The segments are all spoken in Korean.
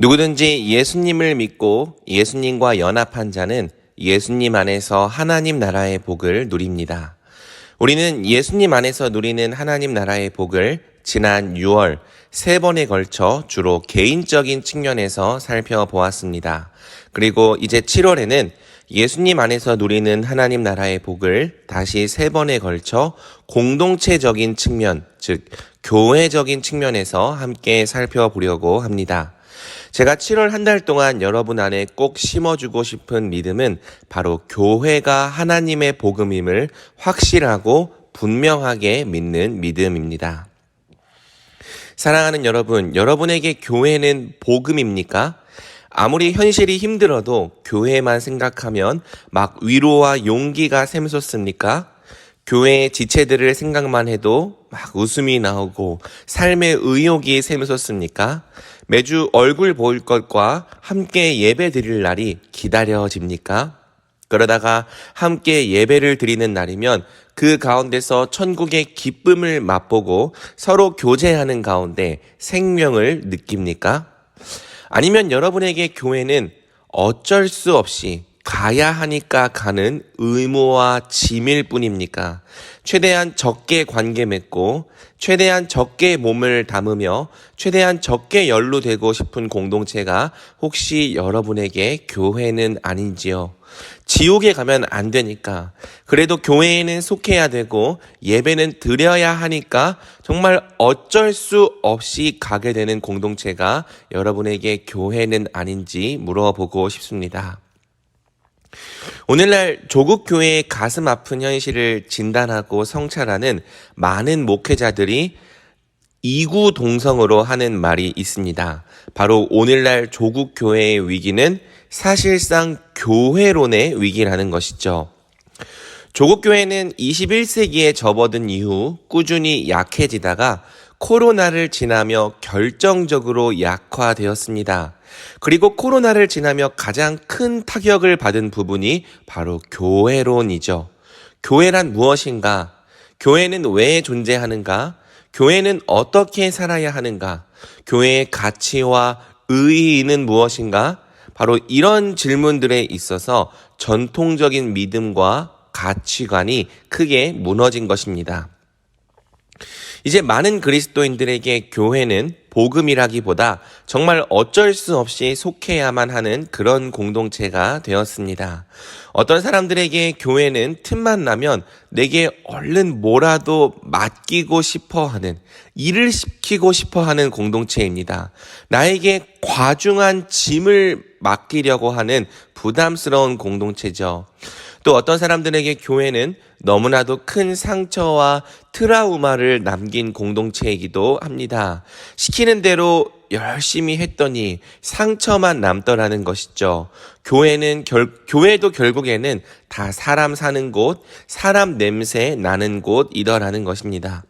누구든지 예수님을 믿고 예수님과 연합한 자는 예수님 안에서 하나님 나라의 복을 누립니다. 우리는 예수님 안에서 누리는 하나님 나라의 복을 지난 6월 3번에 걸쳐 주로 개인적인 측면에서 살펴보았습니다. 그리고 이제 7월에는 예수님 안에서 누리는 하나님 나라의 복을 다시 3번에 걸쳐 공동체적인 측면, 즉 교회적인 측면에서 함께 살펴보려고 합니다. 제가 7월 한 달 동안 여러분 안에 꼭 심어주고 싶은 믿음은 바로 교회가 하나님의 복음임을 확실하고 분명하게 믿는 믿음입니다. 사랑하는 여러분, 여러분에게 교회는 복음입니까? 아무리 현실이 힘들어도 교회만 생각하면 막 위로와 용기가 샘솟습니까? 교회의 지체들을 생각만 해도 막 웃음이 나오고 삶의 의욕이 샘솟습니까? 매주 얼굴 보일 것과 함께 예배 드릴 날이 기다려집니까? 그러다가 함께 예배를 드리는 날이면 그 가운데서 천국의 기쁨을 맛보고 서로 교제하는 가운데 생명을 느낍니까? 아니면 여러분에게 교회는 어쩔 수 없이 가야 하니까 가는 의무와 짐일 뿐입니까? 최대한 적게 관계 맺고 최대한 적게 몸을 담으며 최대한 적게 연루되고 싶은 공동체가 혹시 여러분에게 교회는 아닌지요? 지옥에 가면 안 되니까, 그래도 교회에는 속해야 되고 예배는 드려야 하니까 정말 어쩔 수 없이 가게 되는 공동체가 여러분에게 교회는 아닌지 물어보고 싶습니다. 오늘날 조국 교회의 가슴 아픈 현실을 진단하고 성찰하는 많은 목회자들이 이구동성으로 하는 말이 있습니다. 바로 오늘날 조국 교회의 위기는 사실상 교회론의 위기라는 것이죠. 조국 교회는 21세기에 접어든 이후 꾸준히 약해지다가 코로나를 지나며 결정적으로 약화되었습니다. 그리고 코로나를 지나며 가장 큰 타격을 받은 부분이 바로 교회론이죠. 교회란 무엇인가? 교회는 왜 존재하는가? 교회는 어떻게 살아야 하는가? 교회의 가치와 의의는 무엇인가? 바로 이런 질문들에 있어서 전통적인 믿음과 가치관이 크게 무너진 것입니다. 이제 많은 그리스도인들에게 교회는 복음이라기보다 정말 어쩔 수 없이 속해야만 하는 그런 공동체가 되었습니다. 어떤 사람들에게 교회는 틈만 나면 내게 얼른 뭐라도 맡기고 싶어 하는, 일을 시키고 싶어 하는 공동체입니다. 나에게 과중한 짐을 맡기려고 하는 부담스러운 공동체죠. 또 어떤 사람들에게 교회는 너무나도 큰 상처와 트라우마를 남긴 공동체이기도 합니다. 시키는 대로 열심히 했더니 상처만 남더라는 것이죠. 교회도 결국에는 다 사람 사는 곳, 사람 냄새 나는 곳이더라는 것입니다.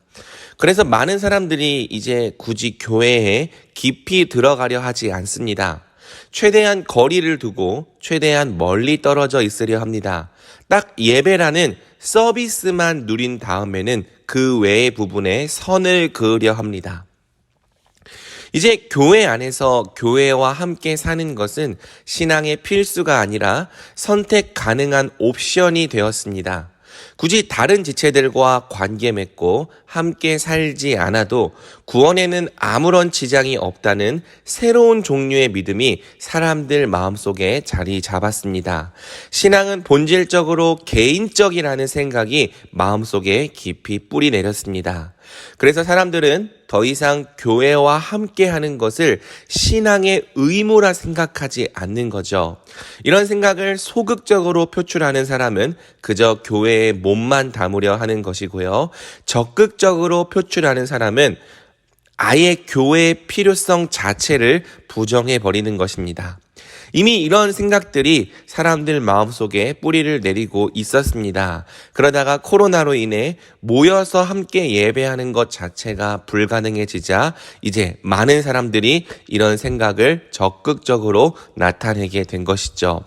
그래서 많은 사람들이 이제 굳이 교회에 깊이 들어가려 하지 않습니다. 최대한 거리를 두고 최대한 멀리 떨어져 있으려 합니다. 딱 예배라는 서비스만 누린 다음에는 그 외의 부분에 선을 그으려 합니다. 이제 교회 안에서 교회와 함께 사는 것은 신앙의 필수가 아니라 선택 가능한 옵션이 되었습니다. 굳이 다른 지체들과 관계 맺고 함께 살지 않아도 구원에는 아무런 지장이 없다는 새로운 종류의 믿음이 사람들 마음속에 자리 잡았습니다. 신앙은 본질적으로 개인적이라는 생각이 마음속에 깊이 뿌리 내렸습니다. 그래서 사람들은 더 이상 교회와 함께 하는 것을 신앙의 의무라 생각하지 않는 거죠. 이런 생각을 소극적으로 표출하는 사람은 그저 교회에 몸만 담으려 하는 것이고요. 적극적으로 표출하는 사람은 아예 교회의 필요성 자체를 부정해버리는 것입니다. 이미 이런 생각들이 사람들 마음속에 뿌리를 내리고 있었습니다. 그러다가 코로나로 인해 모여서 함께 예배하는 것 자체가 불가능해지자 이제 많은 사람들이 이런 생각을 적극적으로 나타내게 된 것이죠.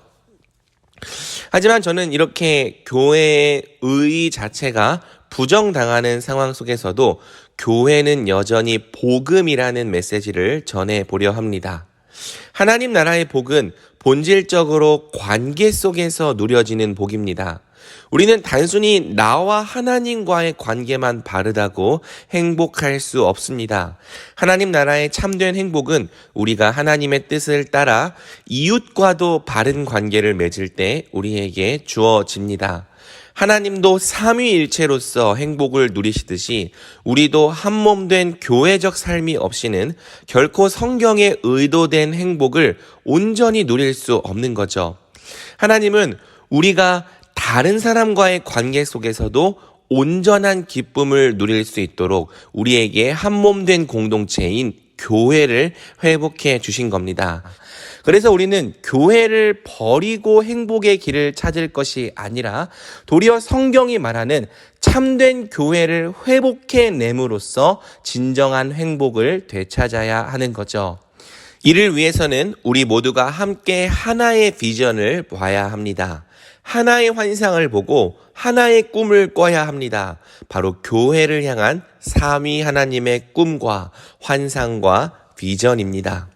하지만 저는 이렇게 교회의 의의 자체가 부정당하는 상황 속에서도 교회는 여전히 복음이라는 메시지를 전해보려 합니다. 하나님 나라의 복은 본질적으로 관계 속에서 누려지는 복입니다. 우리는 단순히 나와 하나님과의 관계만 바르다고 행복할 수 없습니다. 하나님 나라의 참된 행복은 우리가 하나님의 뜻을 따라 이웃과도 바른 관계를 맺을 때 우리에게 주어집니다. 하나님도 삼위일체로서 행복을 누리시듯이 우리도 한몸 된 교회적 삶이 없이는 결코 성경에 의도된 행복을 온전히 누릴 수 없는 거죠. 하나님은 우리가 다른 사람과의 관계 속에서도 온전한 기쁨을 누릴 수 있도록 우리에게 한몸 된 공동체인 교회를 회복해 주신 겁니다. 그래서 우리는 교회를 버리고 행복의 길을 찾을 것이 아니라 도리어 성경이 말하는 참된 교회를 회복해 nem으로써 진정한 행복을 되찾아야 하는 거죠. 이를 위해서는 우리 모두가 함께 하나의 비전을 봐야 합니다. 하나의 환상을 보고 하나의 꿈을 꿔야 합니다. 바로 교회를 향한 삼위 하나님의 꿈과 환상과 비전입니다.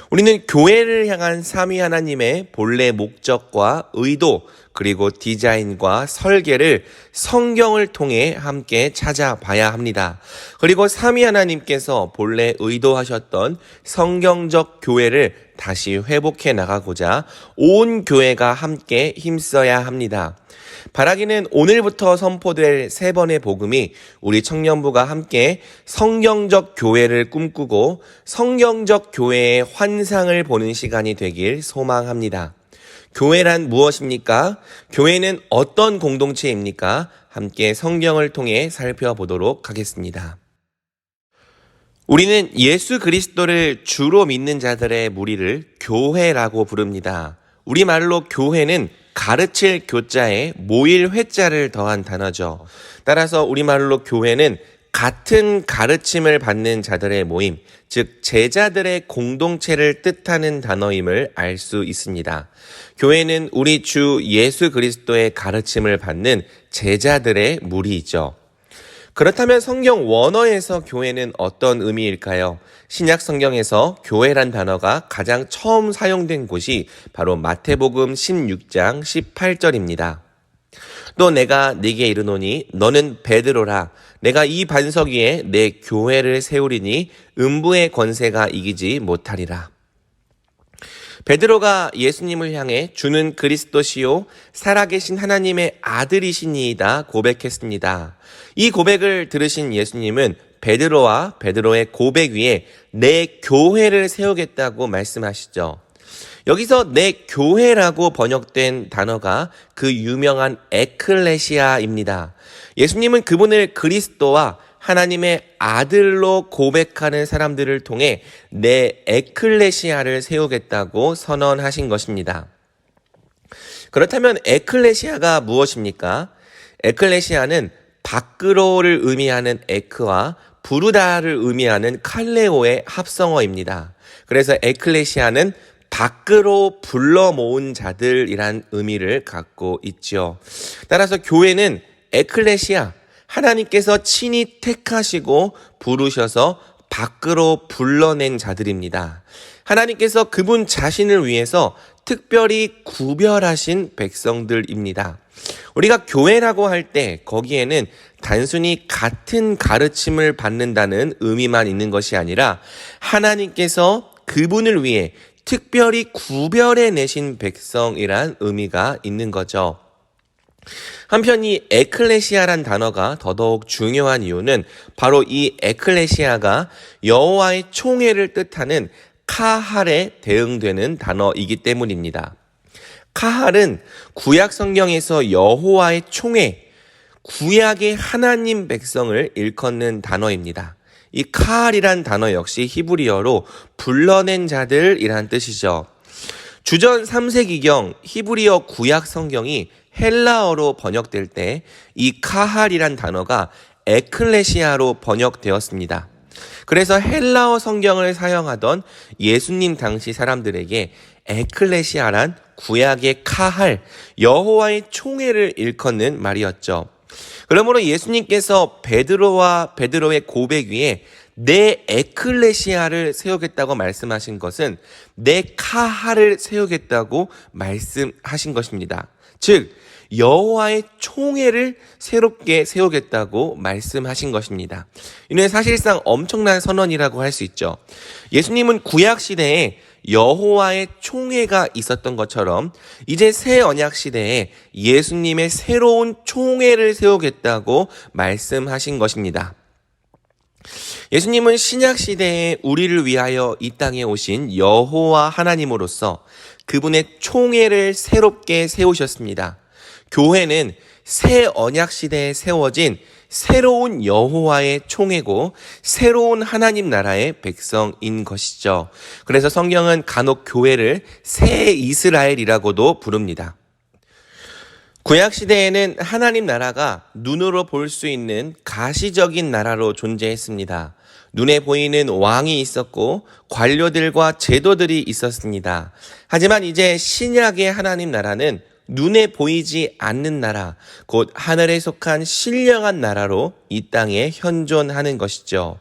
우리는 교회를 향한 삼위 하나님의 본래 목적과 의도 그리고 디자인과 설계를 성경을 통해 함께 찾아봐야 합니다. 그리고 삼위 하나님께서 본래 의도하셨던 성경적 교회를 다시 회복해 나가고자 온 교회가 함께 힘써야 합니다. 바라기는 오늘부터 선포될 3번의 복음이 우리 청년부가 함께 성경적 교회를 꿈꾸고 성경적 교회의 환상을 보는 시간이 되길 소망합니다. 교회란 무엇입니까? 교회는 어떤 공동체입니까? 함께 성경을 통해 살펴보도록 하겠습니다. 우리는 예수 그리스도를 주로 믿는 자들의 무리를 교회라고 부릅니다. 우리말로 교회는 가르칠 교자에 모일 회자를 더한 단어죠. 따라서 우리말로 교회는 같은 가르침을 받는 자들의 모임, 즉 제자들의 공동체를 뜻하는 단어임을 알 수 있습니다. 교회는 우리 주 예수 그리스도의 가르침을 받는 제자들의 무리이죠. 그렇다면 성경 원어에서 교회는 어떤 의미일까요? 신약 성경에서 교회란 단어가 가장 처음 사용된 곳이 바로 마태복음 16장 18절입니다. 또 내가 네게 이르노니 너는 베드로라. 내가 이 반석 위에 내 교회를 세우리니 음부의 권세가 이기지 못하리라. 베드로가 예수님을 향해 주는 그리스도시요 살아계신 하나님의 아들이시니이다 고백했습니다. 이 고백을 들으신 예수님은 베드로와 베드로의 고백 위에 내 교회를 세우겠다고 말씀하시죠. 여기서 내 교회라고 번역된 단어가 그 유명한 에클레시아입니다. 예수님은 그분을 그리스도와 하나님의 아들로 고백하는 사람들을 통해 내 에클레시아를 세우겠다고 선언하신 것입니다. 그렇다면 에클레시아가 무엇입니까? 에클레시아는 밖으로를 의미하는 에크와 부르다를 의미하는 칼레오의 합성어입니다. 그래서 에클레시아는 밖으로 불러 모은 자들이란 의미를 갖고 있죠. 따라서 교회는 에클레시아, 하나님께서 친히 택하시고 부르셔서 밖으로 불러낸 자들입니다. 하나님께서 그분 자신을 위해서 특별히 구별하신 백성들입니다. 우리가 교회라고 할 때 거기에는 단순히 같은 가르침을 받는다는 의미만 있는 것이 아니라 하나님께서 그분을 위해 특별히 구별해 내신 백성이란 의미가 있는 거죠. 한편 이 에클레시아란 단어가 더더욱 중요한 이유는 바로 이 에클레시아가 여호와의 총회를 뜻하는 카할에 대응되는 단어이기 때문입니다. 카할은 구약 성경에서 여호와의 총회, 구약의 하나님 백성을 일컫는 단어입니다. 이 카할이란 단어 역시 히브리어로 불러낸 자들이란 뜻이죠. 주전 3세기경 히브리어 구약 성경이 헬라어로 번역될 때 이 카할이란 단어가 에클레시아로 번역되었습니다. 그래서 헬라어 성경을 사용하던 예수님 당시 사람들에게 에클레시아란 구약의 카할, 여호와의 총회를 일컫는 말이었죠. 그러므로 예수님께서 베드로와 베드로의 고백 위에 내 에클레시아를 세우겠다고 말씀하신 것은 내 카하를 세우겠다고 말씀하신 것입니다. 즉 여호와의 총회를 새롭게 세우겠다고 말씀하신 것입니다. 이는 사실상 엄청난 선언이라고 할 수 있죠. 예수님은 구약 시대에 여호와의 총회가 있었던 것처럼 이제 새 언약 시대에 예수님의 새로운 총회를 세우겠다고 말씀하신 것입니다. 예수님은 신약 시대에 우리를 위하여 이 땅에 오신 여호와 하나님으로서 그분의 총회를 새롭게 세우셨습니다. 교회는 새 언약 시대에 세워진 새로운 여호와의 총회고 새로운 하나님 나라의 백성인 것이죠. 그래서 성경은 간혹 교회를 새 이스라엘이라고도 부릅니다. 구약 시대에는 하나님 나라가 눈으로 볼 수 있는 가시적인 나라로 존재했습니다. 눈에 보이는 왕이 있었고 관료들과 제도들이 있었습니다. 하지만 이제 신약의 하나님 나라는 눈에 보이지 않는 나라, 곧 하늘에 속한 신령한 나라로 이 땅에 현존하는 것이죠.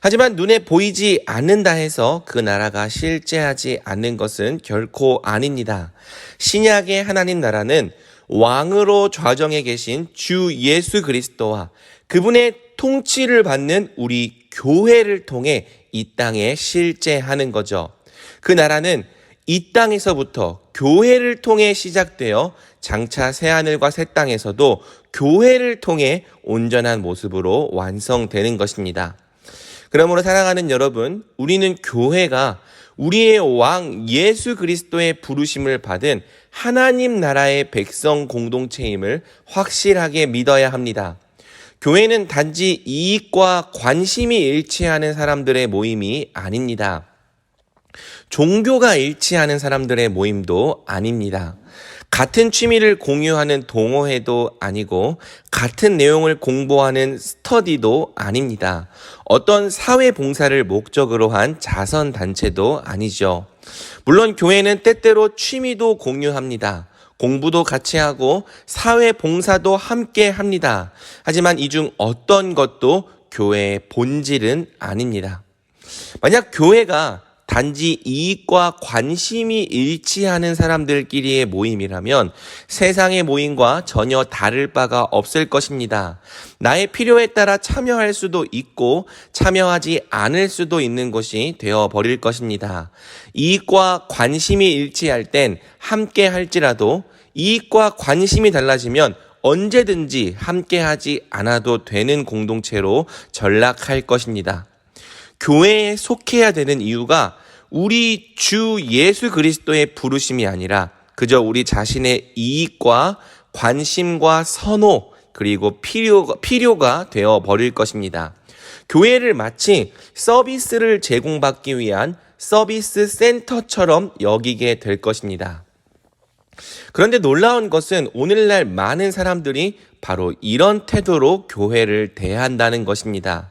하지만 눈에 보이지 않는다 해서 그 나라가 실제하지 않는 것은 결코 아닙니다. 신약의 하나님 나라는 왕으로 좌정에 계신 주 예수 그리스도와 그분의 통치를 받는 우리 교회를 통해 이 땅에 실제하는 거죠. 그 나라는 이 땅에서부터 교회를 통해 시작되어 장차 새하늘과 새 땅에서도 교회를 통해 온전한 모습으로 완성되는 것입니다. 그러므로 사랑하는 여러분, 우리는 교회가 우리의 왕 예수 그리스도의 부르심을 받은 하나님 나라의 백성 공동체임을 확실하게 믿어야 합니다. 교회는 단지 이익과 관심이 일치하는 사람들의 모임이 아닙니다. 종교가 일치하는 사람들의 모임도 아닙니다. 같은 취미를 공유하는 동호회도 아니고 같은 내용을 공부하는 스터디도 아닙니다. 어떤 사회 봉사를 목적으로 한 자선단체도 아니죠. 물론 교회는 때때로 취미도 공유합니다. 공부도 같이 하고 사회 봉사도 함께 합니다. 하지만 이 중 어떤 것도 교회의 본질은 아닙니다. 만약 교회가 단지 이익과 관심이 일치하는 사람들끼리의 모임이라면 세상의 모임과 전혀 다를 바가 없을 것입니다. 나의 필요에 따라 참여할 수도 있고 참여하지 않을 수도 있는 것이 되어버릴 것입니다. 이익과 관심이 일치할 땐 함께 할지라도 이익과 관심이 달라지면 언제든지 함께하지 않아도 되는 공동체로 전락할 것입니다. 교회에 속해야 되는 이유가 우리 주 예수 그리스도의 부르심이 아니라 그저 우리 자신의 이익과 관심과 선호 그리고 필요가 되어버릴 것입니다. 교회를 마치 서비스를 제공받기 위한 서비스 센터처럼 여기게 될 것입니다. 그런데 놀라운 것은 오늘날 많은 사람들이 바로 이런 태도로 교회를 대한다는 것입니다.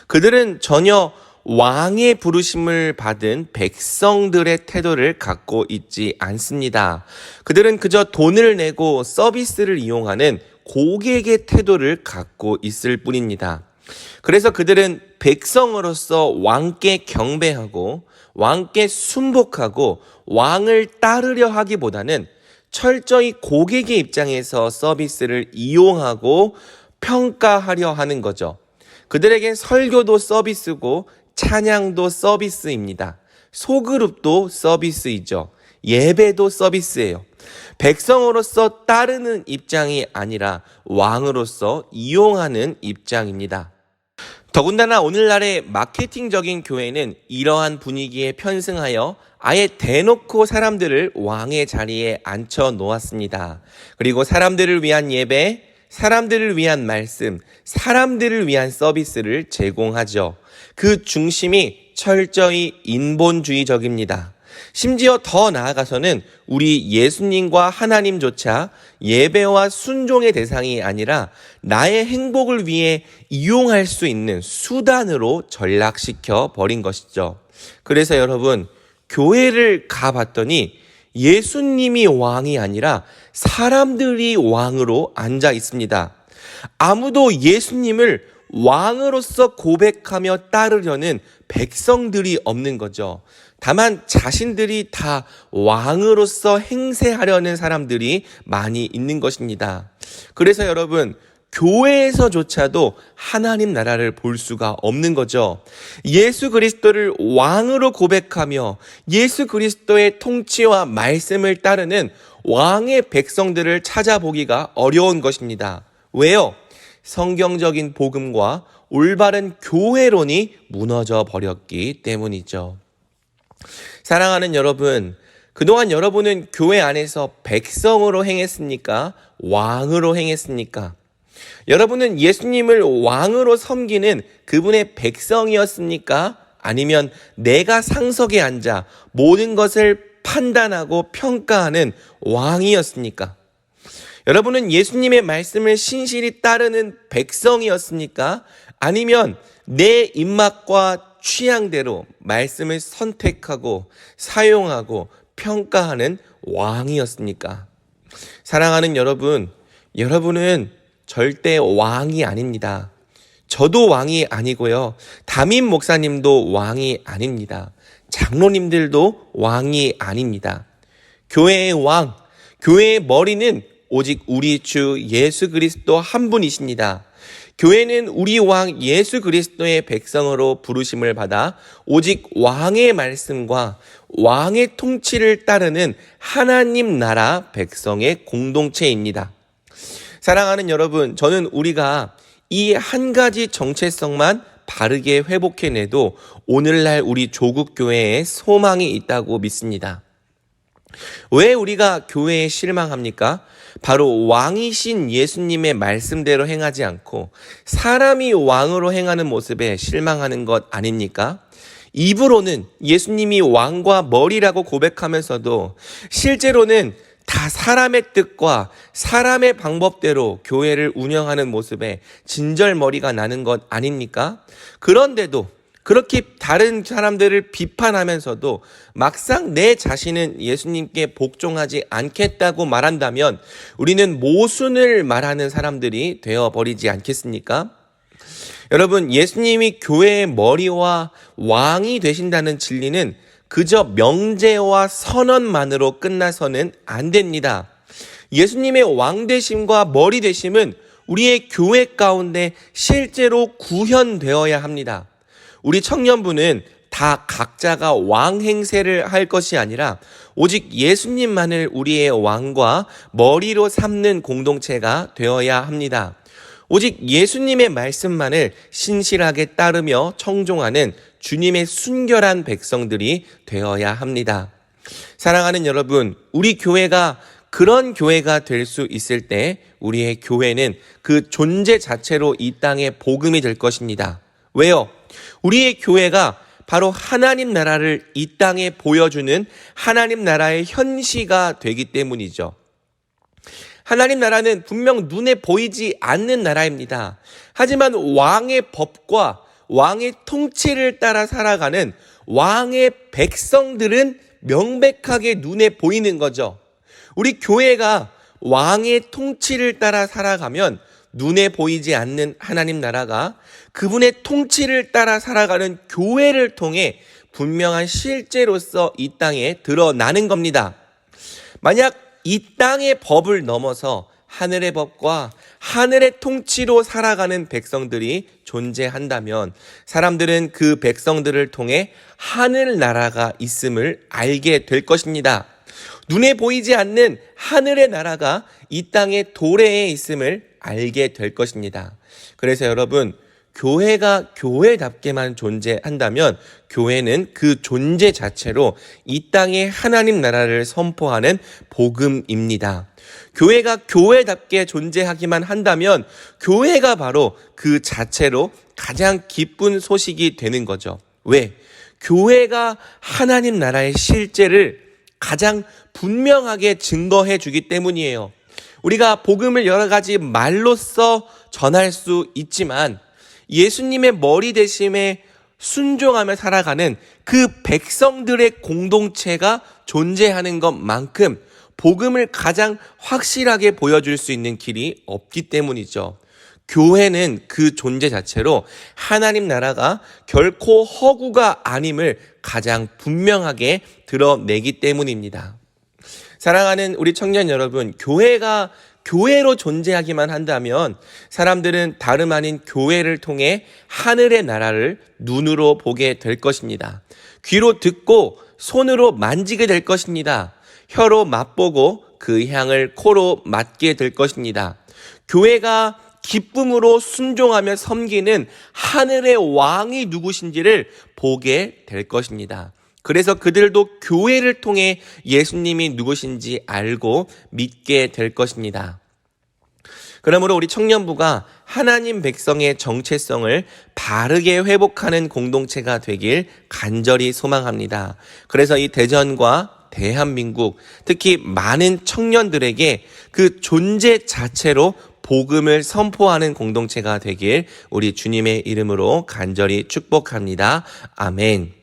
그들은 전혀 왕의 부르심을 받은 백성들의 태도를 갖고 있지 않습니다. 그들은 그저 돈을 내고 서비스를 이용하는 고객의 태도를 갖고 있을 뿐입니다. 그래서 그들은 백성으로서 왕께 경배하고 왕께 순복하고 왕을 따르려 하기보다는 철저히 고객의 입장에서 서비스를 이용하고 평가하려 하는 거죠. 그들에겐 설교도 서비스고 찬양도 서비스입니다. 소그룹도 서비스이죠. 예배도 서비스예요. 백성으로서 따르는 입장이 아니라 왕으로서 이용하는 입장입니다. 더군다나 오늘날의 마케팅적인 교회는 이러한 분위기에 편승하여 아예 대놓고 사람들을 왕의 자리에 앉혀 놓았습니다. 그리고 사람들을 위한 예배, 사람들을 위한 말씀, 사람들을 위한 서비스를 제공하죠. 그 중심이 철저히 인본주의적입니다. 심지어 더 나아가서는 우리 예수님과 하나님조차 예배와 순종의 대상이 아니라 나의 행복을 위해 이용할 수 있는 수단으로 전락시켜 버린 것이죠. 그래서 여러분, 교회를 가봤더니 예수님이 왕이 아니라 사람들이 왕으로 앉아 있습니다. 아무도 예수님을 왕으로서 고백하며 따르려는 백성들이 없는 거죠. 다만 자신들이 다 왕으로서 행세하려는 사람들이 많이 있는 것입니다. 그래서 여러분, 교회에서조차도 하나님 나라를 볼 수가 없는 거죠. 예수 그리스도를 왕으로 고백하며 예수 그리스도의 통치와 말씀을 따르는 왕의 백성들을 찾아보기가 어려운 것입니다. 왜요? 성경적인 복음과 올바른 교회론이 무너져 버렸기 때문이죠. 사랑하는 여러분, 그동안 여러분은 교회 안에서 백성으로 행했습니까? 왕으로 행했습니까? 여러분은 예수님을 왕으로 섬기는 그분의 백성이었습니까? 아니면 내가 상석에 앉아 모든 것을 판단하고 평가하는 왕이었습니까? 여러분은 예수님의 말씀을 신실히 따르는 백성이었습니까? 아니면 내 입맛과 취향대로 말씀을 선택하고 사용하고 평가하는 왕이었습니까? 사랑하는 여러분, 여러분은 절대 왕이 아닙니다. 저도 왕이 아니고요. 담임 목사님도 왕이 아닙니다. 장로님들도 왕이 아닙니다. 교회의 왕, 교회의 머리는 오직 우리 주 예수 그리스도 한 분이십니다. 교회는 우리 왕 예수 그리스도의 백성으로 부르심을 받아 오직 왕의 말씀과 왕의 통치를 따르는 하나님 나라 백성의 공동체입니다. 사랑하는 여러분, 저는 우리가 이 한 가지 정체성만 바르게 회복해내도 오늘날 우리 조국교회에 소망이 있다고 믿습니다. 왜 우리가 교회에 실망합니까? 바로 왕이신 예수님의 말씀대로 행하지 않고 사람이 왕으로 행하는 모습에 실망하는 것 아닙니까? 입으로는 예수님이 왕과 머리라고 고백하면서도 실제로는 다 사람의 뜻과 사람의 방법대로 교회를 운영하는 모습에 진절머리가 나는 것 아닙니까? 그런데도 그렇게 다른 사람들을 비판하면서도 막상 내 자신은 예수님께 복종하지 않겠다고 말한다면 우리는 모순을 말하는 사람들이 되어버리지 않겠습니까? 여러분, 예수님이 교회의 머리와 왕이 되신다는 진리는 그저 명제와 선언만으로 끝나서는 안 됩니다. 예수님의 왕 되심과 머리 되심은 우리의 교회 가운데 실제로 구현되어야 합니다. 우리 청년부는 다 각자가 왕 행세를 할 것이 아니라 오직 예수님만을 우리의 왕과 머리로 삼는 공동체가 되어야 합니다. 오직 예수님의 말씀만을 신실하게 따르며 청종하는 주님의 순결한 백성들이 되어야 합니다. 사랑하는 여러분, 우리 교회가 그런 교회가 될 수 있을 때 우리의 교회는 그 존재 자체로 이 땅에 복음이 될 것입니다. 왜요? 우리의 교회가 바로 하나님 나라를 이 땅에 보여주는 하나님 나라의 현시가 되기 때문이죠. 하나님 나라는 분명 눈에 보이지 않는 나라입니다. 하지만 왕의 법과 왕의 통치를 따라 살아가는 왕의 백성들은 명백하게 눈에 보이는 거죠. 우리 교회가 왕의 통치를 따라 살아가면 눈에 보이지 않는 하나님 나라가 그분의 통치를 따라 살아가는 교회를 통해 분명한 실제로서 이 땅에 드러나는 겁니다. 만약 이 땅의 법을 넘어서 하늘의 법과 하늘의 통치로 살아가는 백성들이 존재한다면 사람들은 그 백성들을 통해 하늘 나라가 있음을 알게 될 것입니다. 눈에 보이지 않는 하늘의 나라가 이 땅의 도래에 있음을 알게 될 것입니다. 그래서 여러분, 교회가 교회답게만 존재한다면 교회는 그 존재 자체로 이 땅의 하나님 나라를 선포하는 복음입니다. 교회가 교회답게 존재하기만 한다면 교회가 바로 그 자체로 가장 기쁜 소식이 되는 거죠. 왜? 교회가 하나님 나라의 실제를 가장 분명하게 증거해 주기 때문이에요. 우리가 복음을 여러 가지 말로써 전할 수 있지만 예수님의 머리 되심에 순종하며 살아가는 그 백성들의 공동체가 존재하는 것만큼 복음을 가장 확실하게 보여줄 수 있는 길이 없기 때문이죠. 교회는 그 존재 자체로 하나님 나라가 결코 허구가 아님을 가장 분명하게 드러내기 때문입니다. 사랑하는 우리 청년 여러분, 교회가 교회로 존재하기만 한다면 사람들은 다름 아닌 교회를 통해 하늘의 나라를 눈으로 보게 될 것입니다. 귀로 듣고 손으로 만지게 될 것입니다. 혀로 맛보고 그 향을 코로 맡게 될 것입니다. 교회가 기쁨으로 순종하며 섬기는 하늘의 왕이 누구신지를 보게 될 것입니다. 그래서 그들도 교회를 통해 예수님이 누구신지 알고 믿게 될 것입니다. 그러므로 우리 청년부가 하나님 백성의 정체성을 바르게 회복하는 공동체가 되길 간절히 소망합니다. 그래서 이 대전과 대한민국, 특히 많은 청년들에게 그 존재 자체로 복음을 선포하는 공동체가 되길 우리 주님의 이름으로 간절히 축복합니다. 아멘.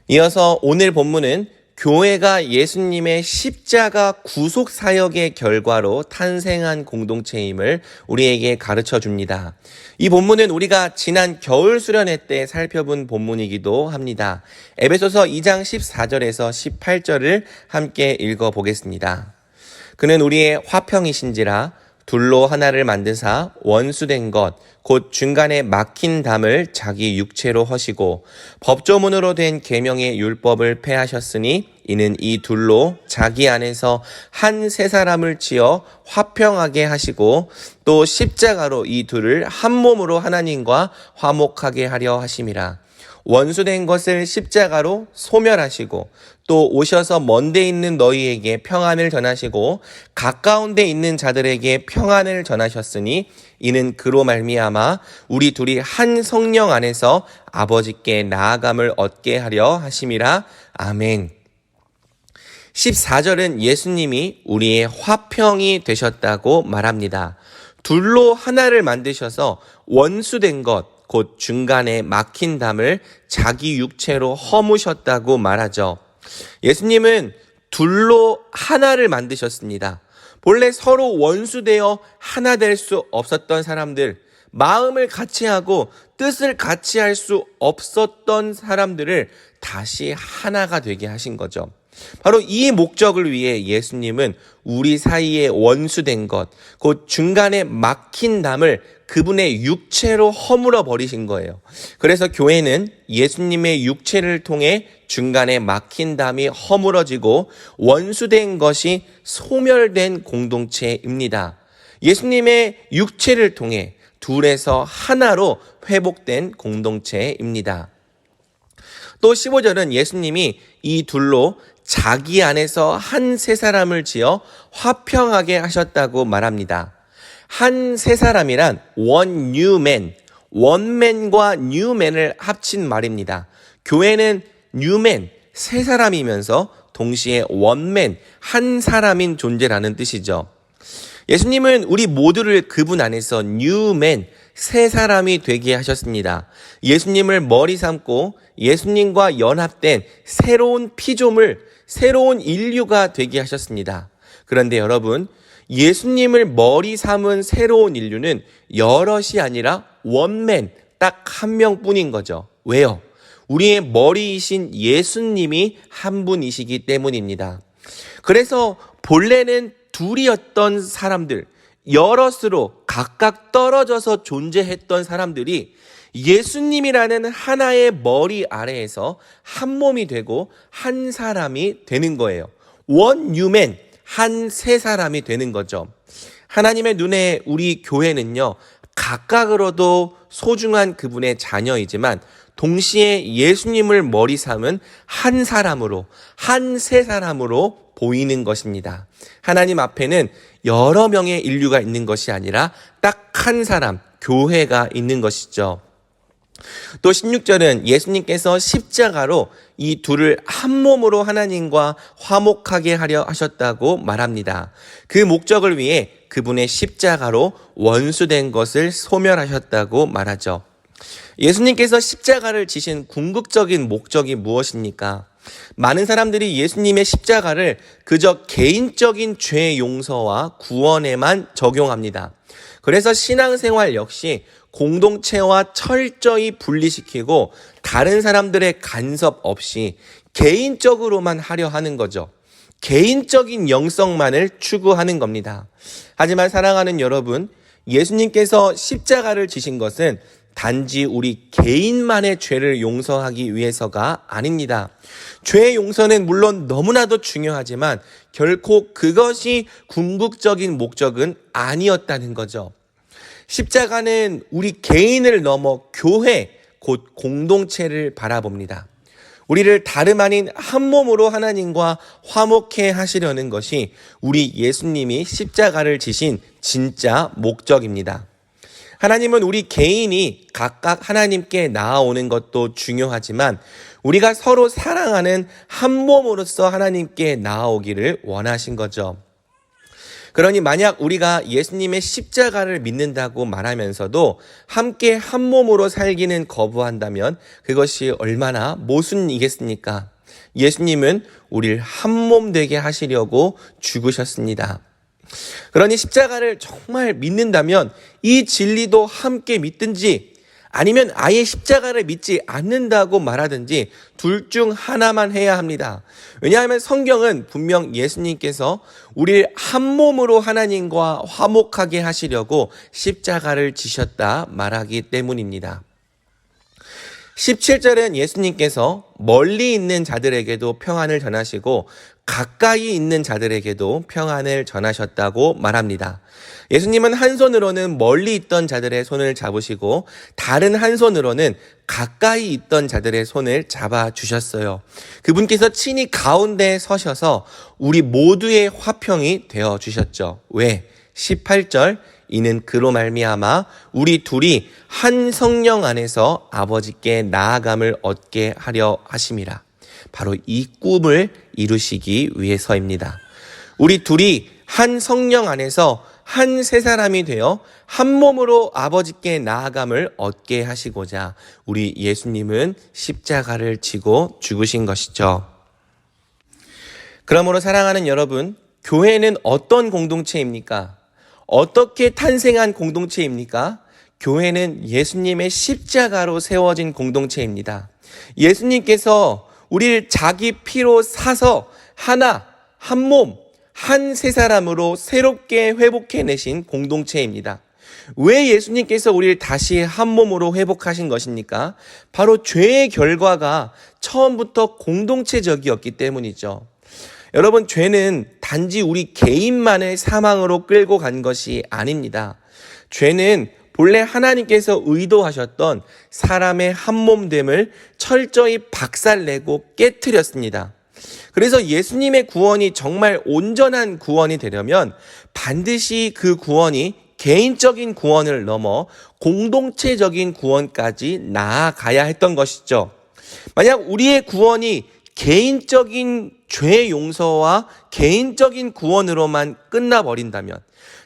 이어서 오늘 본문은 교회가 예수님의 십자가 구속 사역의 결과로 탄생한 공동체임을 우리에게 가르쳐 줍니다. 이 본문은 우리가 지난 겨울 수련회 때 살펴본 본문이기도 합니다. 에베소서 2장 14절에서 18절을 함께 읽어보겠습니다. 그는 우리의 화평이신지라 둘로 하나를 만드사 원수된 것 곧 중간에 막힌 담을 자기 육체로 허시고 법조문으로 된 계명의 율법을 폐하셨으니 이는 이 둘로 자기 안에서 한 세 사람을 지어 화평하게 하시고 또 십자가로 이 둘을 한 몸으로 하나님과 화목하게 하려 하심이라. 원수된 것을 십자가로 소멸하시고 또 오셔서 먼데 있는 너희에게 평안을 전하시고 가까운 데 있는 자들에게 평안을 전하셨으니 이는 그로 말미암아 우리 둘이 한 성령 안에서 아버지께 나아감을 얻게 하려 하심이라. 아멘. 14절은 예수님이 우리의 화평이 되셨다고 말합니다. 둘로 하나를 만드셔서 원수된 것 곧 중간에 막힌 담을 자기 육체로 허무셨다고 말하죠. 예수님은 둘로 하나를 만드셨습니다. 본래 서로 원수되어 하나 될 수 없었던 사람들, 마음을 같이 하고 뜻을 같이 할 수 없었던 사람들을 다시 하나가 되게 하신 거죠. 바로 이 목적을 위해 예수님은 우리 사이에 원수된 것, 곧 중간에 막힌 담을 그분의 육체로 허물어 버리신 거예요. 그래서 교회는 예수님의 육체를 통해 중간에 막힌 담이 허물어지고 원수된 것이 소멸된 공동체입니다. 예수님의 육체를 통해 둘에서 하나로 회복된 공동체입니다. 또 15절은 예수님이 이 둘로 자기 안에서 한 세 사람을 지어 화평하게 하셨다고 말합니다. 한 세 사람이란 one new man, 원맨과 뉴맨을 합친 말입니다. 교회는 뉴맨, 세 사람이면서 동시에 원맨, 한 사람인 존재라는 뜻이죠. 예수님은 우리 모두를 그분 안에서 뉴맨, 세 사람이 되게 하셨습니다. 예수님을 머리 삼고 예수님과 연합된 새로운 피조물, 새로운 인류가 되게 하셨습니다. 그런데 여러분, 예수님을 머리 삼은 새로운 인류는 여럿이 아니라 원맨, 딱 한 명뿐인 거죠. 왜요? 우리의 머리이신 예수님이 한 분이시기 때문입니다. 그래서 본래는 둘이었던 사람들, 여럿으로 각각 떨어져서 존재했던 사람들이 예수님이라는 하나의 머리 아래에서 한 몸이 되고 한 사람이 되는 거예요. 원 뉴맨, 한 세 사람이 되는 거죠. 하나님의 눈에 우리 교회는요, 각각으로도 소중한 그분의 자녀이지만 동시에 예수님을 머리 삼은 한 사람으로, 한 세 사람으로 보이는 것입니다. 하나님 앞에는 여러 명의 인류가 있는 것이 아니라 딱 한 사람, 교회가 있는 것이죠. 또 16절은 예수님께서 십자가로 이 둘을 한 몸으로 하나님과 화목하게 하려 하셨다고 말합니다. 그 목적을 위해 그분의 십자가로 원수된 것을 소멸하셨다고 말하죠. 예수님께서 십자가를 지신 궁극적인 목적이 무엇입니까? 많은 사람들이 예수님의 십자가를 그저 개인적인 죄 용서와 구원에만 적용합니다. 그래서 신앙생활 역시 공동체와 철저히 분리시키고 다른 사람들의 간섭 없이 개인적으로만 하려 하는 거죠. 개인적인 영성만을 추구하는 겁니다. 하지만 사랑하는 여러분, 예수님께서 십자가를 지신 것은 단지 우리 개인만의 죄를 용서하기 위해서가 아닙니다. 죄 용서는 물론 너무나도 중요하지만 결코 그것이 궁극적인 목적은 아니었다는 거죠. 십자가는 우리 개인을 넘어 교회, 곧 공동체를 바라봅니다. 우리를 다름 아닌 한 몸으로 하나님과 화목해 하시려는 것이 우리 예수님이 십자가를 지신 진짜 목적입니다. 하나님은 우리 개인이 각각 하나님께 나아오는 것도 중요하지만 우리가 서로 사랑하는 한 몸으로서 하나님께 나아오기를 원하신 거죠. 그러니 만약 우리가 예수님의 십자가를 믿는다고 말하면서도 함께 한 몸으로 살기는 거부한다면 그것이 얼마나 모순이겠습니까? 예수님은 우리를 한 몸 되게 하시려고 죽으셨습니다. 그러니 십자가를 정말 믿는다면 이 진리도 함께 믿든지 아니면 아예 십자가를 믿지 않는다고 말하든지 둘 중 하나만 해야 합니다. 왜냐하면 성경은 분명 예수님께서 우리를 한 몸으로 하나님과 화목하게 하시려고 십자가를 지셨다 말하기 때문입니다. 17절엔 예수님께서 멀리 있는 자들에게도 평안을 전하시고 가까이 있는 자들에게도 평안을 전하셨다고 말합니다. 예수님은 한 손으로는 멀리 있던 자들의 손을 잡으시고 다른 한 손으로는 가까이 있던 자들의 손을 잡아주셨어요. 그분께서 친히 가운데에 서셔서 우리 모두의 화평이 되어주셨죠. 왜? 18절 이는 그로 말미암아 우리 둘이 한 성령 안에서 아버지께 나아감을 얻게 하려 하심이라. 바로 이 꿈을 이루시기 위해서입니다. 우리 둘이 한 성령 안에서 한 세 사람이 되어 한 몸으로 아버지께 나아감을 얻게 하시고자 우리 예수님은 십자가를 지고 죽으신 것이죠. 그러므로 사랑하는 여러분, 교회는 어떤 공동체입니까? 어떻게 탄생한 공동체입니까? 교회는 예수님의 십자가로 세워진 공동체입니다. 예수님께서 우리를 자기 피로 사서 하나, 한 몸, 한 세 사람으로 새롭게 회복해내신 공동체입니다. 왜 예수님께서 우리를 다시 한 몸으로 회복하신 것입니까? 바로 죄의 결과가 처음부터 공동체적이었기 때문이죠. 여러분, 죄는 단지 우리 개인만의 사망으로 끌고 간 것이 아닙니다. 죄는 본래 하나님께서 의도하셨던 사람의 한 몸됨을 철저히 박살내고 깨트렸습니다. 그래서 예수님의 구원이 정말 온전한 구원이 되려면 반드시 그 구원이 개인적인 구원을 넘어 공동체적인 구원까지 나아가야 했던 것이죠. 만약 우리의 구원이 개인적인 죄 용서와 개인적인 구원으로만 끝나버린다면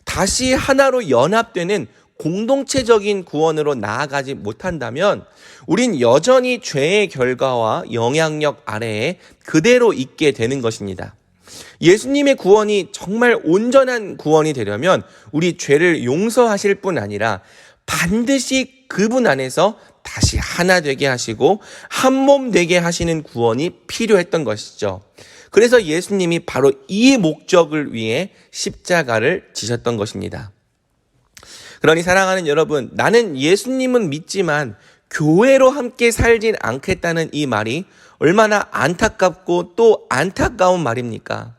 다시 하나로 연합되는 공동체적인 구원으로 나아가지 못한다면 우린 여전히 죄의 결과와 영향력 아래에 그대로 있게 되는 것입니다. 예수님의 구원이 정말 온전한 구원이 되려면 우리 죄를 용서하실 뿐 아니라 반드시 그분 안에서 다시 하나 되게 하시고 한 몸 되게 하시는 구원이 필요했던 것이죠. 그래서 예수님이 바로 이 목적을 위해 십자가를 지셨던 것입니다. 그러니 사랑하는 여러분, 나는 예수님은 믿지만 교회로 함께 살진 않겠다는 이 말이 얼마나 안타깝고 또 안타까운 말입니까?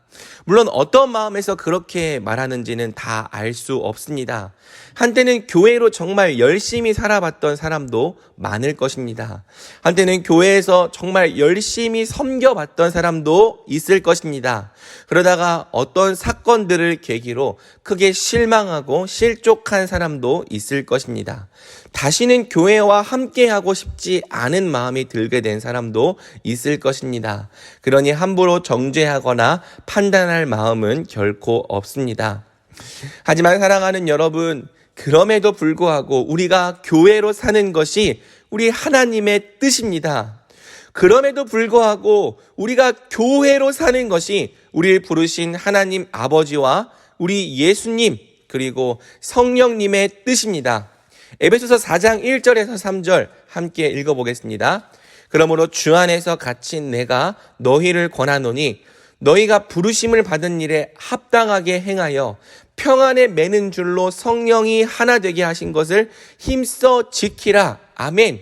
물론 어떤 마음에서 그렇게 말하는지는 다 알 수 없습니다. 한때는 교회로 정말 열심히 살아봤던 사람도 많을 것입니다. 한때는 교회에서 정말 열심히 섬겨봤던 사람도 있을 것입니다. 그러다가 어떤 사건들을 계기로 크게 실망하고 실족한 사람도 있을 것입니다. 다시는 교회와 함께하고 싶지 않은 마음이 들게 된 사람도 있을 것입니다. 그러니 함부로 정죄하거나 판단할 마음은 결코 없습니다. 하지만 사랑하는 여러분, 그럼에도 불구하고 우리가 교회로 사는 것이 우리 하나님의 뜻입니다. 그럼에도 불구하고 우리가 교회로 사는 것이 우리를 부르신 하나님 아버지와 우리 예수님 그리고 성령님의 뜻입니다. 에베소서 4장 1절에서 3절 함께 읽어보겠습니다. 그러므로 주 안에서 갇힌 내가 너희를 권하노니 너희가 부르심을 받은 일에 합당하게 행하여 평안에 매는 줄로 성령이 하나 되게 하신 것을 힘써 지키라. 아멘.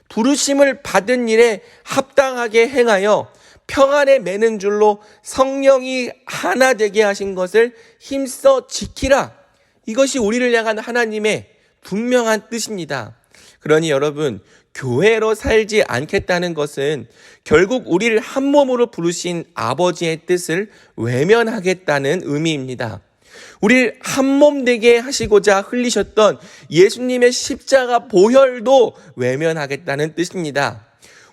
부르심을 받은 일에 합당하게 행하여 평안에 매는 줄로 성령이 하나 되게 하신 것을 힘써 지키라. 이것이 우리를 향한 하나님의 분명한 뜻입니다. 그러니 여러분, 교회로 살지 않겠다는 것은 결국 우리를 한 몸으로 부르신 아버지의 뜻을 외면하겠다는 의미입니다. 우리를 한 몸 되게 하시고자 흘리셨던 예수님의 십자가 보혈도 외면하겠다는 뜻입니다.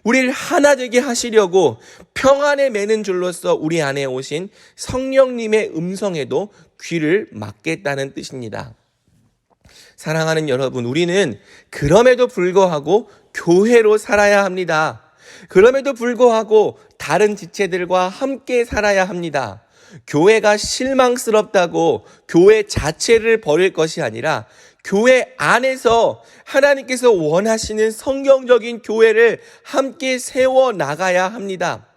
우리를 하나 되게 하시려고 평안에 매는 줄로서 우리 안에 오신 성령님의 음성에도 귀를 막겠다는 뜻입니다. 사랑하는 여러분, 우리는 그럼에도 불구하고 교회로 살아야 합니다. 그럼에도 불구하고 다른 지체들과 함께 살아야 합니다. 교회가 실망스럽다고 교회 자체를 버릴 것이 아니라 교회 안에서 하나님께서 원하시는 성경적인 교회를 함께 세워 나가야 합니다.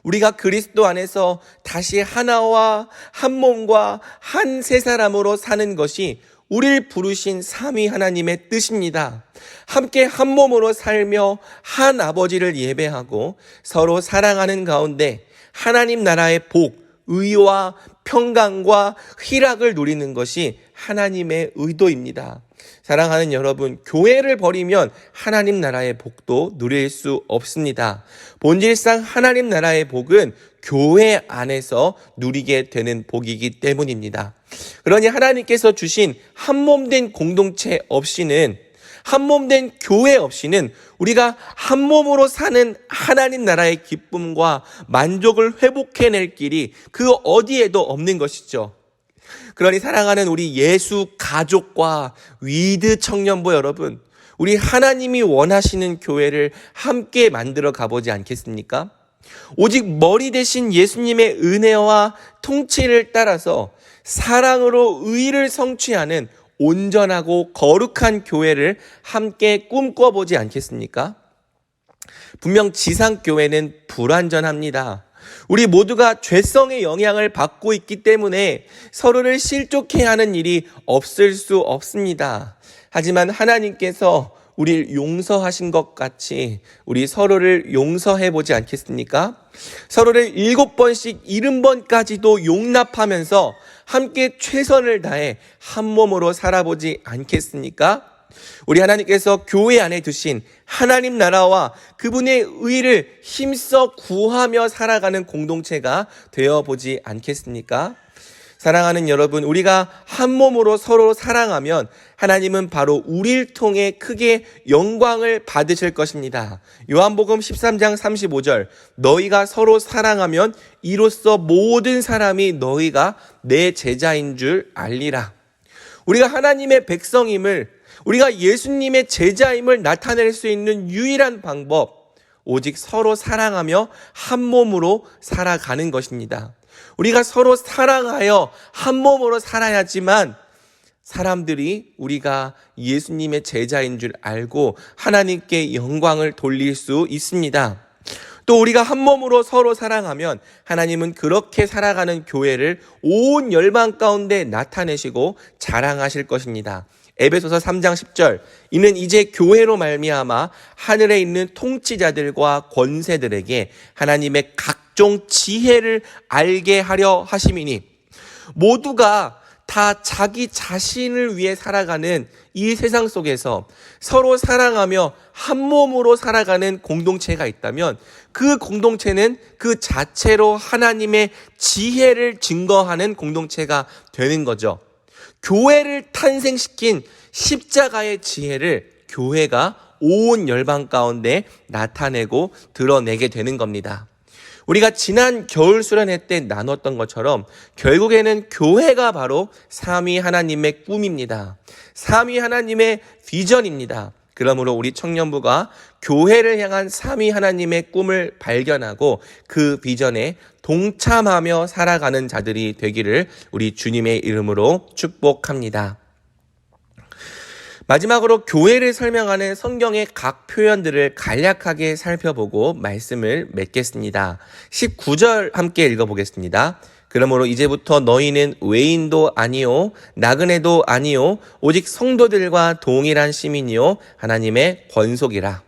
우리가 그리스도 안에서 다시 하나와 한 몸과 한 세 사람으로 사는 것이 우리를 부르신 삼위 하나님의 뜻입니다. 함께 한 몸으로 살며 한 아버지를 예배하고 서로 사랑하는 가운데 하나님 나라의 복, 의와 평강과 희락을 누리는 것이 하나님의 의도입니다. 사랑하는 여러분, 교회를 버리면 하나님 나라의 복도 누릴 수 없습니다. 본질상 하나님 나라의 복은 교회 안에서 누리게 되는 복이기 때문입니다. 그러니 하나님께서 주신 한몸된 공동체 없이는, 한몸된 교회 없이는 우리가 한 몸으로 사는 하나님 나라의 기쁨과 만족을 회복해낼 길이 그 어디에도 없는 것이죠. 그러니 사랑하는 우리 예수 가족과 위드 청년부 여러분, 우리 하나님이 원하시는 교회를 함께 만들어 가보지 않겠습니까? 오직 머리 대신 예수님의 은혜와 통치를 따라서 사랑으로 의를 성취하는 온전하고 거룩한 교회를 함께 꿈꿔보지 않겠습니까? 분명 지상교회는 불완전합니다. 우리 모두가 죄성의 영향을 받고 있기 때문에 서로를 실족해 하는 일이 없을 수 없습니다. 하지만 하나님께서 우리를 용서하신 것 같이 우리 서로를 용서해 보지 않겠습니까? 서로를 7번씩 70번까지도 용납하면서 함께 최선을 다해 한 몸으로 살아보지 않겠습니까? 우리 하나님께서 교회 안에 두신 하나님 나라와 그분의 의를 힘써 구하며 살아가는 공동체가 되어보지 않겠습니까? 사랑하는 여러분, 우리가 한 몸으로 서로 사랑하면 하나님은 바로 우리를 통해 크게 영광을 받으실 것입니다. 요한복음 13장 35절, 너희가 서로 사랑하면 이로써 모든 사람이 너희가 내 제자인 줄 알리라. 우리가 하나님의 백성임을, 우리가 예수님의 제자임을 나타낼 수 있는 유일한 방법, 오직 서로 사랑하며 한 몸으로 살아가는 것입니다. 우리가 서로 사랑하여 한 몸으로 살아야지만 사람들이 우리가 예수님의 제자인 줄 알고 하나님께 영광을 돌릴 수 있습니다. 또 우리가 한 몸으로 서로 사랑하면 하나님은 그렇게 살아가는 교회를 온 열방 가운데 나타내시고 자랑하실 것입니다. 에베소서 3장 10절, 이는 이제 교회로 말미암아 하늘에 있는 통치자들과 권세들에게 하나님의 각종 지혜를 알게 하려 하심이니, 모두가 다 자기 자신을 위해 살아가는 이 세상 속에서 서로 사랑하며 한 몸으로 살아가는 공동체가 있다면 그 공동체는 그 자체로 하나님의 지혜를 증거하는 공동체가 되는 거죠. 교회를 탄생시킨 십자가의 지혜를 교회가 온 열방 가운데 나타내고 드러내게 되는 겁니다. 우리가 지난 겨울 수련회 때 나눴던 것처럼 결국에는 교회가 바로 삼위 하나님의 꿈입니다. 삼위 하나님의 비전입니다. 그러므로 우리 청년부가 교회를 향한 삼위 하나님의 꿈을 발견하고 그 비전에 동참하며 살아가는 자들이 되기를 우리 주님의 이름으로 축복합니다. 마지막으로 교회를 설명하는 성경의 각 표현들을 간략하게 살펴보고 말씀을 맺겠습니다. 19절 함께 읽어보겠습니다. 그러므로 이제부터 너희는 외인도 아니요 나그네도 아니요 오직 성도들과 동일한 시민이요 하나님의 권속이라.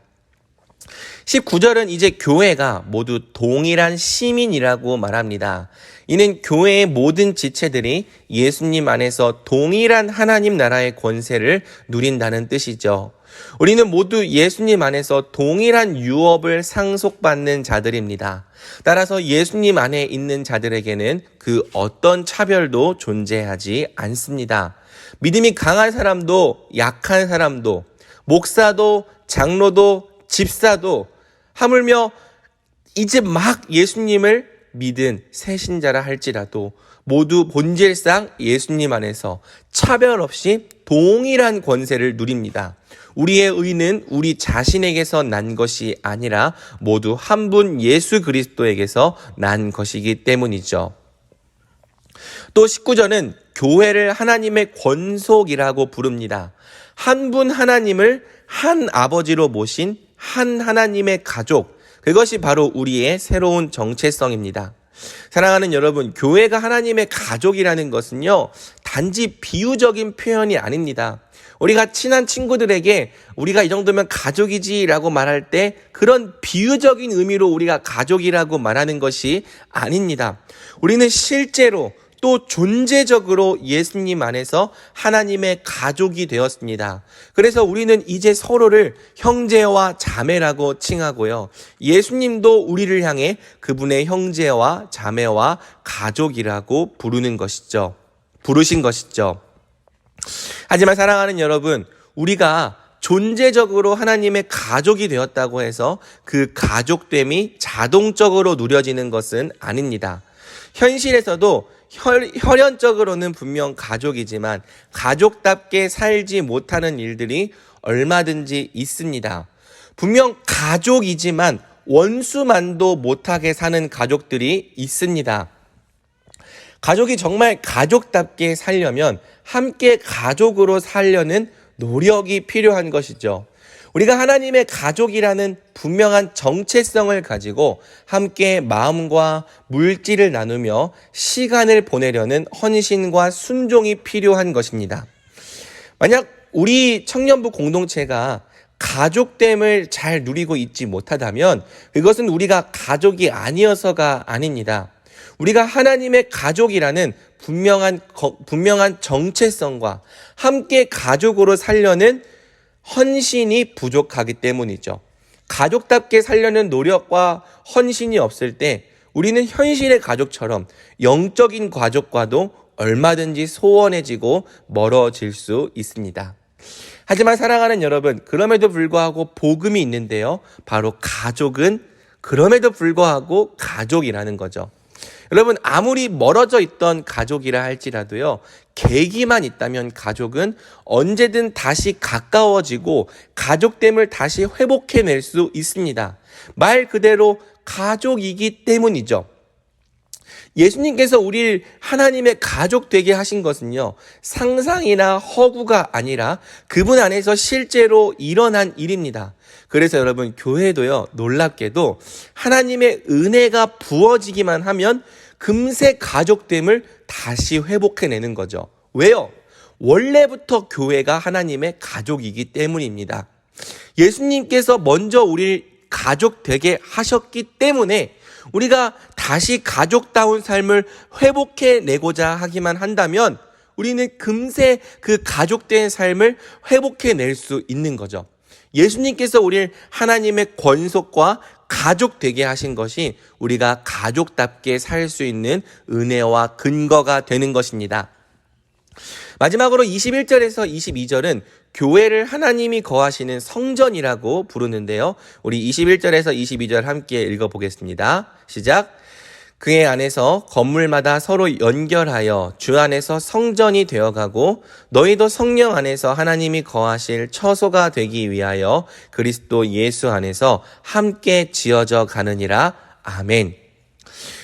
19절은 이제 교회가 모두 동일한 시민이라고 말합니다. 이는 교회의 모든 지체들이 예수님 안에서 동일한 하나님 나라의 권세를 누린다는 뜻이죠. 우리는 모두 예수님 안에서 동일한 유업을 상속받는 자들입니다. 따라서 예수님 안에 있는 자들에게는 그 어떤 차별도 존재하지 않습니다. 믿음이 강한 사람도 약한 사람도 목사도 장로도 집사도 하물며 이제 막 예수님을 믿은 새 신자라 할지라도 모두 본질상 예수님 안에서 차별 없이 동일한 권세를 누립니다. 우리의 의는 우리 자신에게서 난 것이 아니라 모두 한 분 예수 그리스도에게서 난 것이기 때문이죠. 또 19절은 교회를 하나님의 권속이라고 부릅니다. 한 분 하나님을 한 아버지로 모신 한 하나님의 가족, 그것이 바로 우리의 새로운 정체성입니다. 사랑하는 여러분, 교회가 하나님의 가족이라는 것은요, 단지 비유적인 표현이 아닙니다. 우리가 친한 친구들에게 우리가 이 정도면 가족이지라고 말할 때 그런 비유적인 의미로 우리가 가족이라고 말하는 것이 아닙니다. 우리는 실제로 또 존재적으로 예수님 안에서 하나님의 가족이 되었습니다. 그래서 우리는 이제 서로를 형제와 자매라고 칭하고요. 예수님도 우리를 향해 그분의 형제와 자매와 가족이라고 부르신 것이죠. 하지만 사랑하는 여러분, 우리가 존재적으로 하나님의 가족이 되었다고 해서 그 가족됨이 자동적으로 누려지는 것은 아닙니다. 현실에서도 혈연적으로는 분명 가족이지만 가족답게 살지 못하는 일들이 얼마든지 있습니다. 분명 가족이지만 원수만도 못하게 사는 가족들이 있습니다. 가족이 정말 가족답게 살려면 함께 가족으로 살려는 노력이 필요한 것이죠. 우리가 하나님의 가족이라는 분명한 정체성을 가지고 함께 마음과 물질을 나누며 시간을 보내려는 헌신과 순종이 필요한 것입니다. 만약 우리 청년부 공동체가 가족됨을 잘 누리고 있지 못하다면 그것은 우리가 가족이 아니어서가 아닙니다. 우리가 하나님의 가족이라는 분명한 정체성과 함께 가족으로 살려는 헌신이 부족하기 때문이죠. 가족답게 살려는 노력과 헌신이 없을 때 우리는 현실의 가족처럼 영적인 가족과도 얼마든지 소원해지고 멀어질 수 있습니다. 하지만 사랑하는 여러분, 그럼에도 불구하고 복음이 있는데요. 바로 가족은 그럼에도 불구하고 가족이라는 거죠. 여러분, 아무리 멀어져 있던 가족이라 할지라도요, 계기만 있다면 가족은 언제든 다시 가까워지고 가족됨을 다시 회복해낼 수 있습니다. 말 그대로 가족이기 때문이죠. 예수님께서 우리를 하나님의 가족 되게 하신 것은요, 상상이나 허구가 아니라 그분 안에서 실제로 일어난 일입니다. 그래서 여러분, 교회도요, 놀랍게도 하나님의 은혜가 부어지기만 하면 금세 가족됨을 다시 회복해내는 거죠. 왜요? 원래부터 교회가 하나님의 가족이기 때문입니다. 예수님께서 먼저 우리를 가족 되게 하셨기 때문에 우리가 다시 가족다운 삶을 회복해내고자 하기만 한다면 우리는 금세 그 가족된 삶을 회복해낼 수 있는 거죠. 예수님께서 우리를 하나님의 권속과 가족 되게 하신 것이 우리가 가족답게 살 수 있는 은혜와 근거가 되는 것입니다. 마지막으로 21절에서 22절은 교회를 하나님이 거하시는 성전이라고 부르는데요. 우리 21절에서 22절 함께 읽어보겠습니다. 시작. 그의 안에서 건물마다 서로 연결하여 주 안에서 성전이 되어가고 너희도 성령 안에서 하나님이 거하실 처소가 되기 위하여 그리스도 예수 안에서 함께 지어져 가느니라. 아멘.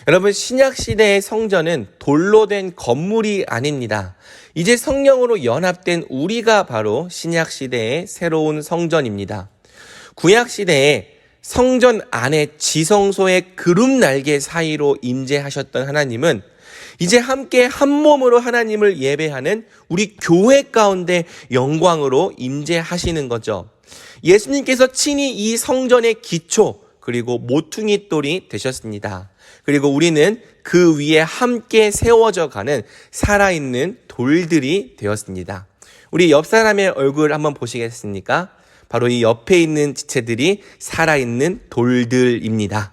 여러분, 신약시대의 성전은 돌로 된 건물이 아닙니다. 이제 성령으로 연합된 우리가 바로 신약시대의 새로운 성전입니다. 구약시대에 성전 안에 지성소의 그룹 날개 사이로 임재하셨던 하나님은 이제 함께 한 몸으로 하나님을 예배하는 우리 교회 가운데 영광으로 임재하시는 거죠. 예수님께서 친히 이 성전의 기초 그리고 모퉁이 돌이 되셨습니다. 그리고 우리는 그 위에 함께 세워져 가는 살아있는 돌들이 되었습니다. 우리 옆 사람의 얼굴 한번 보시겠습니까? 바로 이 옆에 있는 지체들이 살아있는 돌들입니다.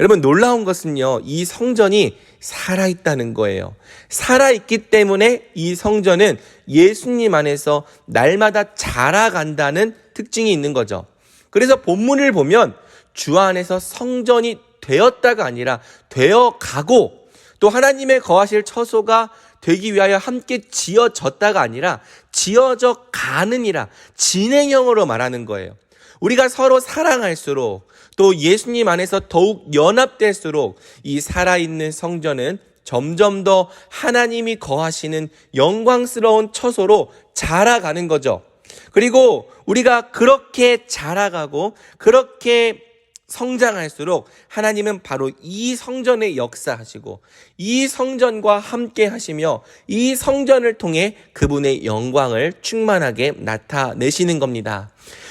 여러분, 놀라운 것은요, 이 성전이 살아있다는 거예요. 살아있기 때문에 이 성전은 예수님 안에서 날마다 자라간다는 특징이 있는 거죠. 그래서 본문을 보면 주 안에서 성전이 되었다가 아니라 되어가고, 또 하나님의 거하실 처소가 되기 위하여 함께 지어졌다가 아니라 지어져 가느니라, 진행형으로 말하는 거예요. 우리가 서로 사랑할수록 또 예수님 안에서 더욱 연합될수록 이 살아있는 성전은 점점 더 하나님이 거하시는 영광스러운 처소로 자라가는 거죠. 그리고 우리가 그렇게 자라가고 그렇게 성장할수록 하나님은 바로 이 성전에 역사하시고 이 성전과 함께 하시며 이 성전을 통해 그분의 영광을 충만하게 나타내시는 겁니다.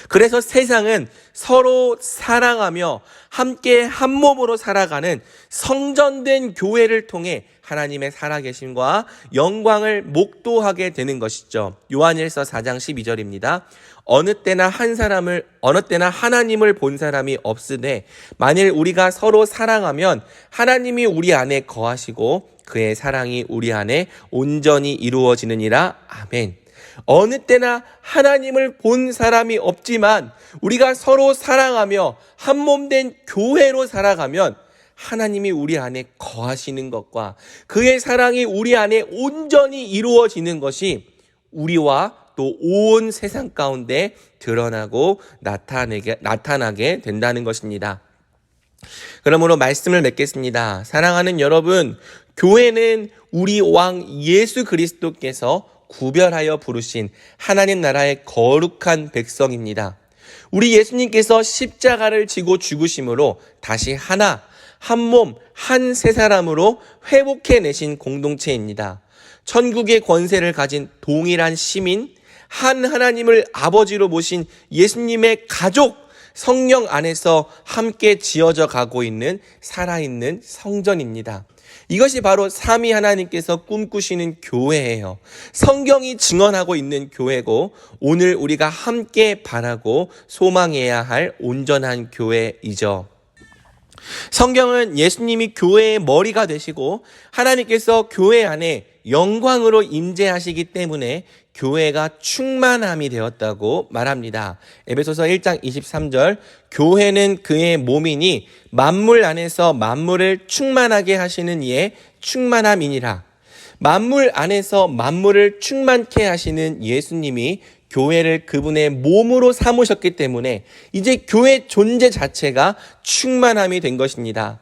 그래서 세상은 서로 사랑하며 함께 한 몸으로 살아가는 성전된 교회를 통해 하나님의 살아계심과 영광을 목도하게 되는 것이죠. 요한일서 4장 12절입니다. 어느 때나 하나님을 본 사람이 없으되 만일 우리가 서로 사랑하면 하나님이 우리 안에 거하시고 그의 사랑이 우리 안에 온전히 이루어지느니라. 아멘. 어느 때나 하나님을 본 사람이 없지만 우리가 서로 사랑하며 한 몸 된 교회로 살아가면 하나님이 우리 안에 거하시는 것과 그의 사랑이 우리 안에 온전히 이루어지는 것이 우리와 또 온 세상 가운데 드러나고 나타나게 된다는 것입니다. 그러므로 말씀을 맺겠습니다. 사랑하는 여러분, 교회는 우리 왕 예수 그리스도께서 구별하여 부르신 하나님 나라의 거룩한 백성입니다. 우리 예수님께서 십자가를 지고 죽으심으로 다시 한 몸, 한 세 사람으로 회복해내신 공동체입니다. 천국의 권세를 가진 동일한 시민, 한 하나님을 아버지로 모신 예수님의 가족, 성령 안에서 함께 지어져 가고 있는 살아있는 성전입니다. 이것이 바로 삼위 하나님께서 꿈꾸시는 교회예요. 성경이 증언하고 있는 교회고 오늘 우리가 함께 바라고 소망해야 할 온전한 교회이죠. 성경은 예수님이 교회의 머리가 되시고 하나님께서 교회 안에 영광으로 임재하시기 때문에 교회가 충만함이 되었다고 말합니다. 에베소서 1장 23절, 교회는 그의 몸이니 만물 안에서 만물을 충만하게 하시는 이의 충만함이니라. 만물 안에서 만물을 충만케 하시는 예수님이 교회를 그분의 몸으로 삼으셨기 때문에 이제 교회 존재 자체가 충만함이 된 것입니다.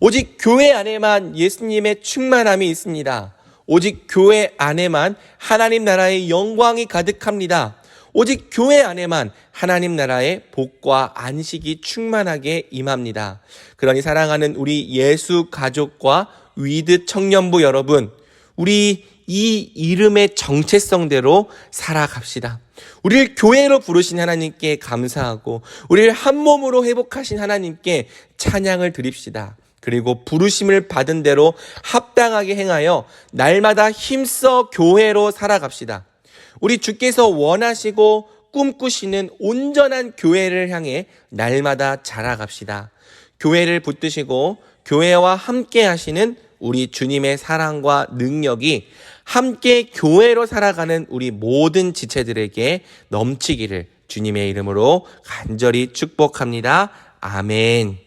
오직 교회 안에만 예수님의 충만함이 있습니다. 오직 교회 안에만 하나님 나라의 영광이 가득합니다. 오직 교회 안에만 하나님 나라의 복과 안식이 충만하게 임합니다. 그러니 사랑하는 우리 예수 가족과 위드 청년부 여러분, 우리 이 이름의 정체성대로 살아갑시다. 우리를 교회로 부르신 하나님께 감사하고 우리를 한 몸으로 회복하신 하나님께 찬양을 드립시다. 그리고 부르심을 받은 대로 합당하게 행하여 날마다 힘써 교회로 살아갑시다. 우리 주께서 원하시고 꿈꾸시는 온전한 교회를 향해 날마다 자라갑시다. 교회를 붙드시고 교회와 함께 하시는 우리 주님의 사랑과 능력이 함께 교회로 살아가는 우리 모든 지체들에게 넘치기를 주님의 이름으로 간절히 축복합니다. 아멘.